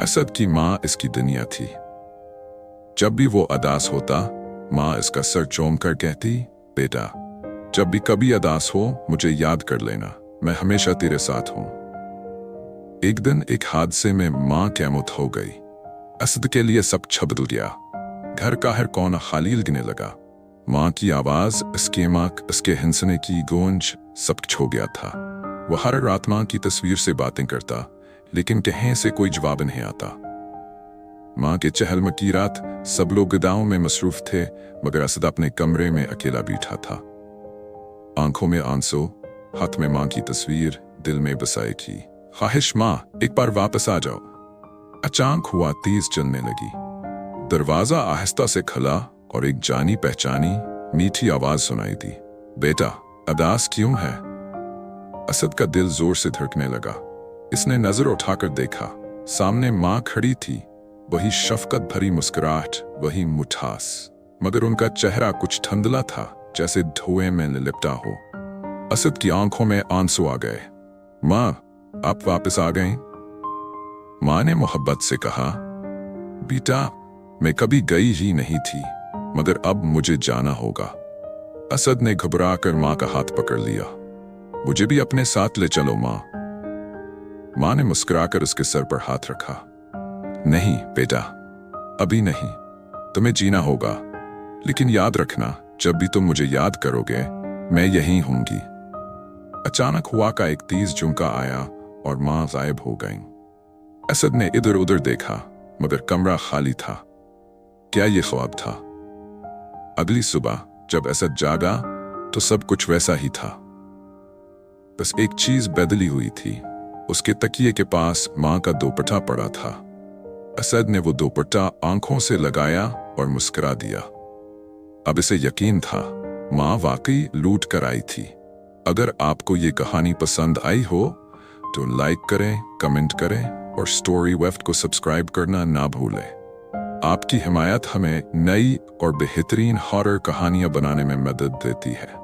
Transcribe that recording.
असद की माँ इसकी दुनिया थी। जब भी वो उदास होता, माँ इसका सर चूम कर कहती, बेटा, जब भी कभी उदास हो मुझे याद कर लेना, मैं हमेशा तेरे साथ हूं। एक दिन एक हादसे में माँ कैमौत हो गई। असद के लिए सब बदल गया। घर का हर कोना खाली लगने लगा। माँ की आवाज, इसके माँ, इसके हंसने की गूंज, सब छो गया था। वह हर रात माँ की तस्वीर से बातें करता, लेकिन कहीं से कोई जवाब नहीं आता। माँ के चहल की रात सब लोग गदाओं में मसरूफ थे, मगर असद अपने कमरे में अकेला बैठा था। आंखों में आंसू, हाथ में माँ की तस्वीर, दिल में बसाई की ख्वाहिश, माँ एक बार वापस आ जाओ। अचानक हुआ तेज चलने लगी। दरवाजा आहिस्ता से खुला और एक जानी पहचानी मीठी आवाज सुनाई दी, बेटा, उदास क्यों है? असद का दिल जोर से धड़कने लगा। इसने नजर उठाकर देखा, सामने माँ खड़ी थी, वही शफकत भरी मुस्कुराहट, वही मिठास, मगर उनका चेहरा कुछ धुंधला था, जैसे धुएं में लिपटा हो। असद की आंखों में आंसू आ गए। माँ, आप वापस आ गए? माँ ने मोहब्बत से कहा, बेटा, मैं कभी गई ही नहीं थी, मगर अब मुझे जाना होगा। असद ने घबराकर माँ का हाथ पकड़ लिया। मुझे भी अपने साथ ले चलो माँ। माँ ने मुस्कुराकर उसके सर पर हाथ रखा। नहीं बेटा, अभी नहीं, तुम्हें जीना होगा, लेकिन याद रखना, जब भी तुम मुझे याद करोगे मैं यहीं हूंगी। अचानक हवा का एक तेज झुमका आया और माँ गायब हो गई। असद ने इधर उधर देखा, मगर कमरा खाली था। क्या ये ख्वाब था? अगली सुबह जब असद जागा तो सब कुछ वैसा ही था, बस एक चीज बदली हुई थी। उसके तकिए के पास माँ का दोपट्टा पड़ा था। असद ने वो दोपट्टा आंखों से लगाया और मुस्कुरा दिया। अब इसे यकीन था, माँ वाकई लूट कर आई थी। अगर आपको ये कहानी पसंद आई हो तो लाइक करें, कमेंट करें और स्टोरी वेफ्ट को सब्सक्राइब करना ना भूलें। आपकी हिमायत हमें नई और बेहतरीन हॉरर कहानियां बनाने में मदद देती है।